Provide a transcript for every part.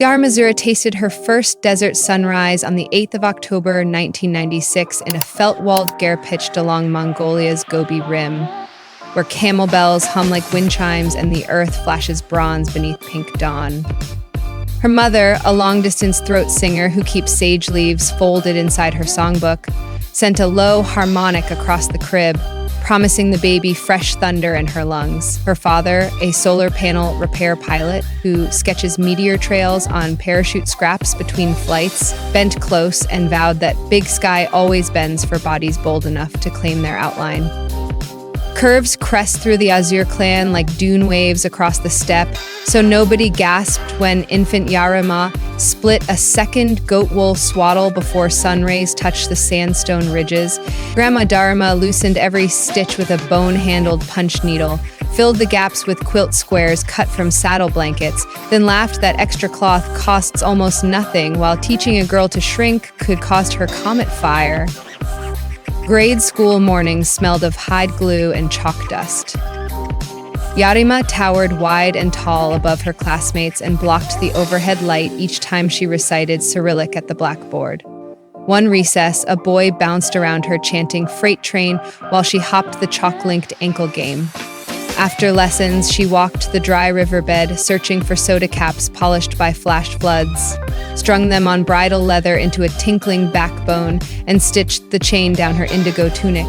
Yarimaa tasted her first desert sunrise on the 8th of October 1996 in a felt-walled ger pitched along Mongolia's Gobi Rim, where camel bells hum like wind chimes and the earth flashes bronze beneath pink dawn. Her mother, a long-distance throat singer who keeps sage leaves folded inside her songbook, sent a low harmonic across the crib, promising the baby fresh thunder in her lungs. Her father, a solar panel repair pilot who sketches meteor trails on parachute scraps between flights, bent close and vowed that big sky always bends for bodies bold enough to claim their outline. Curves crest through the Azure clan like dune waves across the steppe, so nobody gasped when infant Yarimaa split a second goat wool swaddle before sun rays touched the sandstone ridges. Grandma Yarimaa loosened every stitch with a bone-handled punch needle, filled the gaps with quilt squares cut from saddle blankets, then laughed that extra cloth costs almost nothing, while teaching a girl to shrink could cost her comet fire. Grade school mornings smelled of hide glue and chalk dust. Yarimaa towered wide and tall above her classmates and blocked the overhead light each time she recited Cyrillic at the blackboard. One recess, a boy bounced around her chanting "Freight Train" while she hopped the chalk-linked ankle game. After lessons, she walked the dry riverbed, searching for soda caps polished by flash floods, strung them on bridle leather into a tinkling backbone, and stitched the chain down her indigo tunic.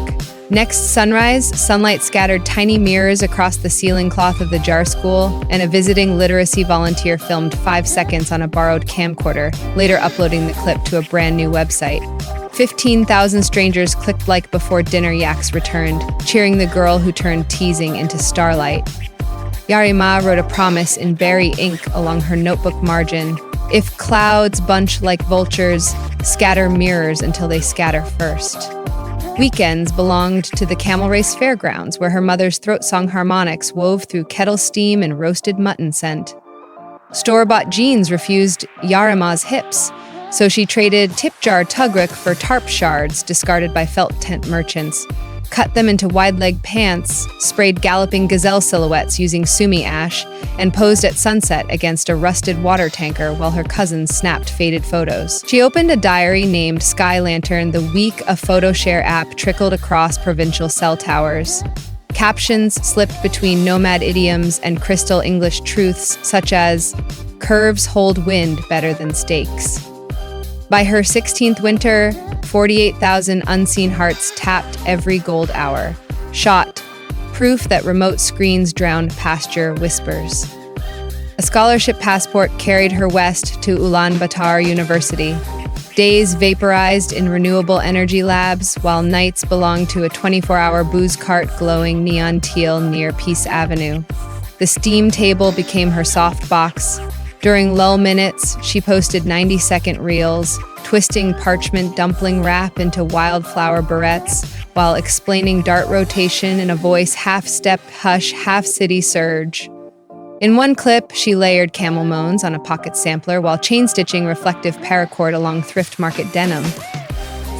Next sunrise, sunlight scattered tiny mirrors across the ceiling cloth of the jar school, and a visiting literacy volunteer filmed 5 seconds on a borrowed camcorder, later uploading the clip to a brand new website. 15,000 strangers clicked like before dinner yaks returned, cheering the girl who turned teasing into starlight. Yarimaa wrote a promise in berry ink along her notebook margin. If clouds bunch like vultures, scatter mirrors until they scatter first. Weekends belonged to the Camel Race Fairgrounds, where her mother's throat song harmonics wove through kettle steam and roasted mutton scent. Store-bought jeans refused Yarimaa's hips, so she traded tip-jar tugrick for tarp shards discarded by felt tent merchants, cut them into wide-leg pants, sprayed galloping gazelle silhouettes using sumi ash, and posed at sunset against a rusted water tanker while her cousins snapped faded photos. She opened a diary named Sky Lantern the week a photo share app trickled across provincial cell towers. Captions slipped between nomad idioms and crystal English truths such as, "Curves hold wind better than stakes." By her 16th winter, 48,000 unseen hearts tapped every gold hour. Shot, proof that remote screens drowned pasture whispers. A scholarship passport carried her west to Ulaanbaatar University. Days vaporized in renewable energy labs, while nights belonged to a 24-hour booze cart glowing neon teal near Peace Avenue. The steam table became her softbox. During lull minutes, she posted 90-second reels, twisting parchment dumpling wrap into wildflower barrettes while explaining dart rotation in a voice half-step hush, half-city surge. In one clip, she layered camel moans on a pocket sampler while chain-stitching reflective paracord along thrift market denim.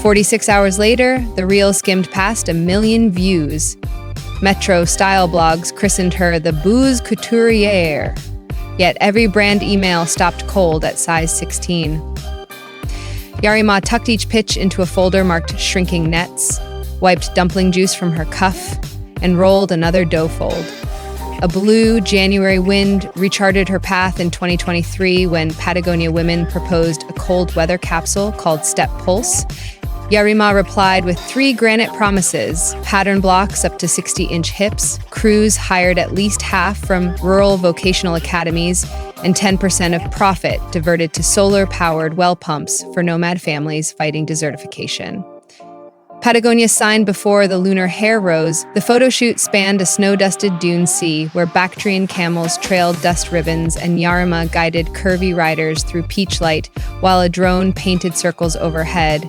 46 hours later, the reel skimmed past 1 million views. Metro style blogs christened her the booze couturière. Yet every brand email stopped cold at size 16. Yarimaa tucked each pitch into a folder marked shrinking nets, wiped dumpling juice from her cuff, and rolled another dough fold. A blue January wind recharted her path in 2023 when Patagonia women proposed a cold weather capsule called Step Pulse. Yarimaa replied with 3 granite promises: pattern blocks up to 60-inch hips, crews hired at least half from rural vocational academies, and 10% of profit diverted to solar-powered well pumps for nomad families fighting desertification. Patagonia signed before the lunar hair rose. The photo shoot spanned a snow-dusted dune sea where Bactrian camels trailed dust ribbons and Yarimaa guided curvy riders through peach light while a drone painted circles overhead.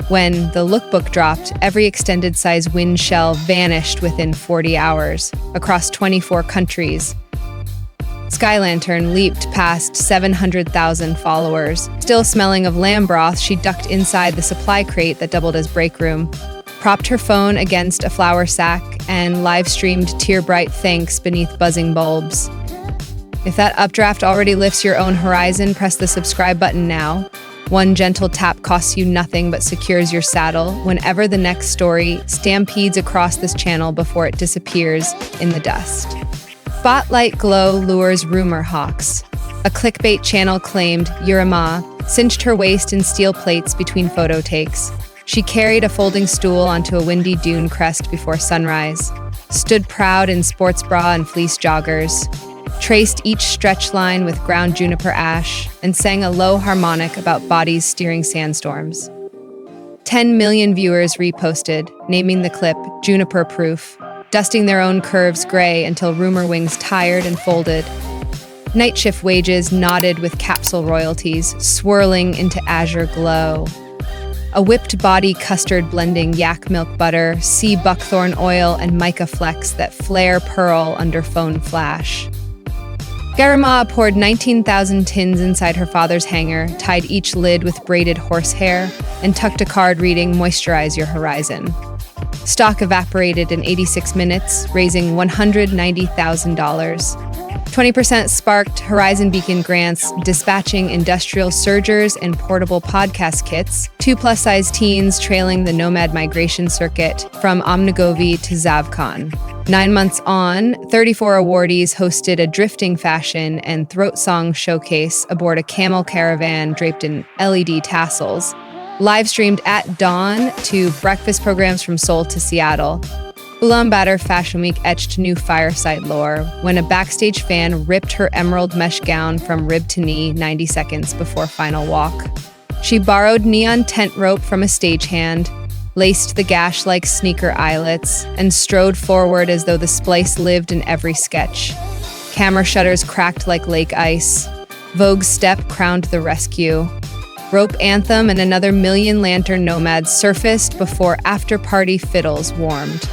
When the lookbook dropped, every extended-size wind shell vanished within 40 hours, across 24 countries. Sky Lantern leaped past 700,000 followers. Still smelling of lamb broth, she ducked inside the supply crate that doubled as break room, propped her phone against a flour sack, and live-streamed tear-bright thanks beneath buzzing bulbs. If that updraft already lifts your own horizon, press the subscribe button now. One gentle tap costs you nothing but secures your saddle whenever the next story stampedes across this channel before it disappears in the dust. Spotlight glow lures rumor hawks. A clickbait channel claimed Yarimaa cinched her waist in steel plates between photo takes. She carried a folding stool onto a windy dune crest before sunrise, stood proud in sports bra and fleece joggers, traced each stretch line with ground juniper ash, and sang a low harmonic about bodies steering sandstorms. 10 million viewers reposted, naming the clip Juniper Proof, dusting their own curves gray until rumor wings tired and folded. Night shift wages nodded with capsule royalties, swirling into Azure glow. A whipped body custard blending yak milk butter, sea buckthorn oil, and mica flecks that flare pearl under phone flash. Yarimaa poured 19,000 tins inside her father's hanger, tied each lid with braided horsehair, and tucked a card reading, "Moisturize your horizon." Stock evaporated in 86 minutes, raising $190,000. 20% sparked Horizon Beacon grants, dispatching industrial surgers and portable podcast kits, 2 plus-size teens trailing the nomad migration circuit from Omnigovi to Zavkon. 9 months on, 34 awardees hosted a drifting fashion and throat song showcase aboard a camel caravan draped in LED tassels, live-streamed at dawn to breakfast programs from Seoul to Seattle. Ulaanbaatar Fashion Week etched new fireside lore when a backstage fan ripped her emerald mesh gown from rib to knee 90 seconds before final walk. She borrowed neon tent rope from a stagehand, laced the gash-like sneaker eyelets, and strode forward as though the splice lived in every sketch. Camera shutters cracked like lake ice. Vogue's step crowned the rescue. Rope Anthem and another million lantern nomads surfaced before after-party fiddles warmed.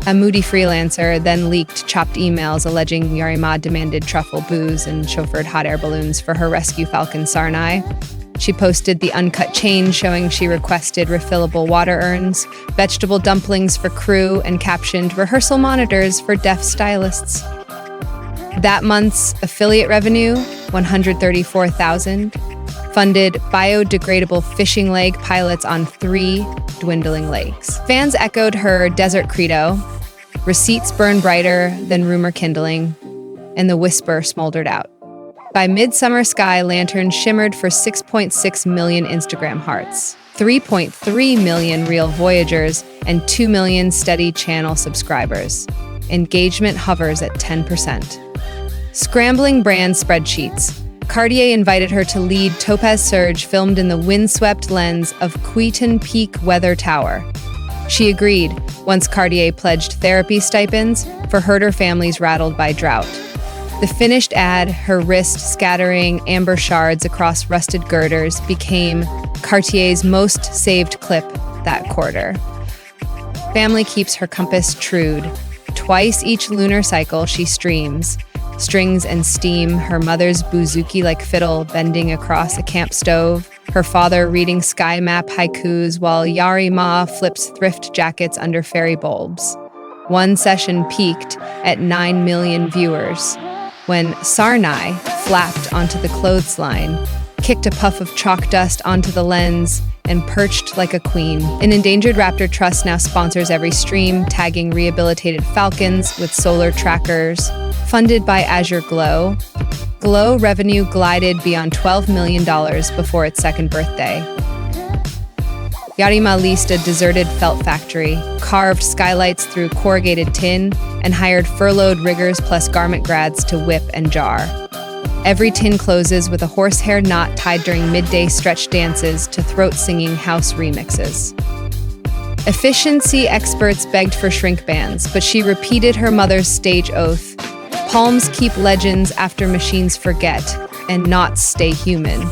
A moody freelancer then leaked chopped emails alleging Yarimaa demanded truffle booze and chauffeured hot air balloons for her rescue falcon Sarnai. She posted the uncut chain showing she requested refillable water urns, vegetable dumplings for crew, and captioned rehearsal monitors for deaf stylists. That month's affiliate revenue, $134,000, funded biodegradable fishing leg pilots on 3 dwindling lakes. Fans echoed her desert credo, receipts burn brighter than rumor kindling, and the whisper smoldered out. By Midsummer Sky, lanterns shimmered for 6.6 million Instagram hearts, 3.3 million real Voyagers, and 2 million steady channel subscribers. Engagement hovers at 10%. Scrambling brand spreadsheets. Cartier invited her to lead Topaz Surge filmed in the windswept lens of Queeton Peak Weather Tower. She agreed once Cartier pledged therapy stipends for herder families rattled by drought. The finished ad, her wrist scattering amber shards across rusted girders, became Cartier's most saved clip that quarter. Family keeps her compass trued. Twice each lunar cycle she streams. Strings and steam, her mother's bouzouki-like fiddle bending across a camp stove, her father reading sky map haikus while Yarimaa flips thrift jackets under fairy bulbs. One session peaked at 9 million viewers when Sarnai flapped onto the clothesline, kicked a puff of chalk dust onto the lens, and perched like a queen. An endangered raptor trust now sponsors every stream, tagging rehabilitated falcons with solar trackers. Funded by Azure Glow, Glow revenue glided beyond $12 million before its second birthday. Yarimaa leased a deserted felt factory, carved skylights through corrugated tin, and hired furloughed riggers plus garment grads to whip and jar. Every tin closes with a horsehair knot tied during midday stretch dances to throat-singing house remixes. Efficiency experts begged for shrink bands, but she repeated her mother's stage oath. Palms keep legends after machines forget, and knots stay human.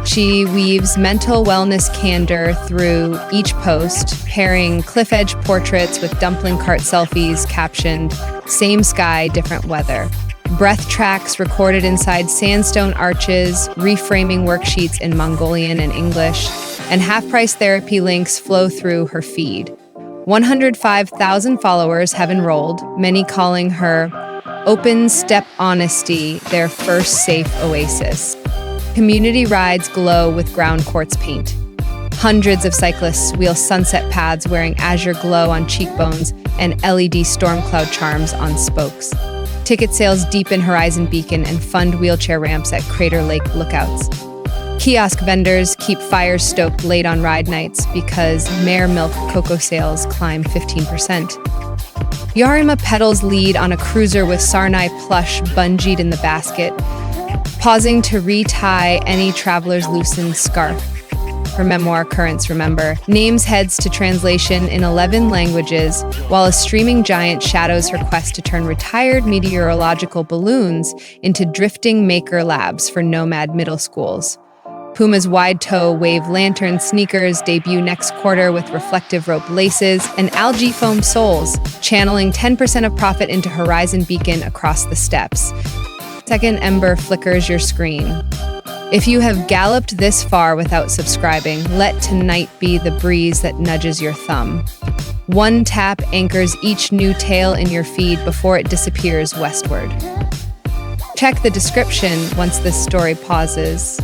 She weaves mental wellness candor through each post, pairing cliff edge portraits with dumpling cart selfies captioned, "Same sky, different weather." Breath tracks recorded inside sandstone arches, reframing worksheets in Mongolian and English, and half-price therapy links flow through her feed. 105,000 followers have enrolled, many calling her Open Step Honesty, their first safe oasis. Community rides glow with ground quartz paint. Hundreds of cyclists wheel sunset paths wearing Azure glow on cheekbones and LED storm cloud charms on spokes. Ticket sales deepen Horizon Beacon and fund wheelchair ramps at Crater Lake lookouts. Kiosk vendors keep fires stoked late on ride nights because Mare Milk cocoa sales climb 15%. Yarimaa pedals lead on a cruiser with Sarnai plush bungeed in the basket, pausing to retie any traveler's loosened scarf. Her memoir, Currents Remember, names heads to translation in 11 languages, while a streaming giant shadows her quest to turn retired meteorological balloons into drifting maker labs for nomad middle schools. Puma's wide-toe wave lantern sneakers debut next quarter with reflective rope laces and algae foam soles, channeling 10% of profit into Horizon Beacon across the steps. Second ember flickers your screen. If you have galloped this far without subscribing, let tonight be the breeze that nudges your thumb. One tap anchors each new tale in your feed before it disappears westward. Check the description once this story pauses.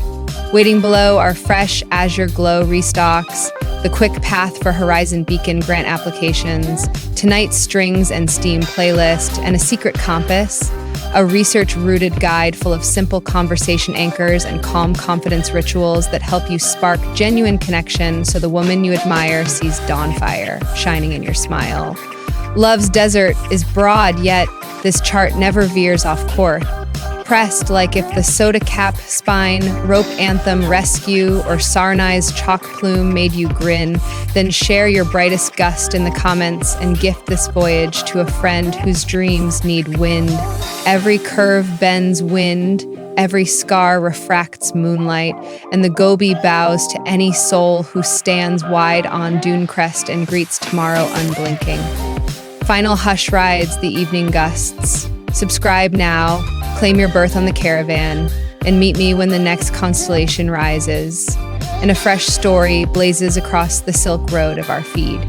Waiting below are fresh Azure Glow restocks, the quick path for Horizon Beacon grant applications, tonight's strings and steam playlist, and a secret compass, a research-rooted guide full of simple conversation anchors and calm confidence rituals that help you spark genuine connection so the woman you admire sees dawn fire shining in your smile. Love's desert is broad, yet this chart never veers off course. Pressed like if the soda cap spine, rope anthem rescue, or Sarnai's chalk plume made you grin, then share your brightest gust in the comments and gift this voyage to a friend whose dreams need wind. Every curve bends wind, every scar refracts moonlight, and the Gobi bows to any soul who stands wide on dune crest and greets tomorrow unblinking. Final hush rides the evening gusts. Subscribe now, claim your berth on the caravan, and meet me when the next constellation rises and a fresh story blazes across the silk road of our feed.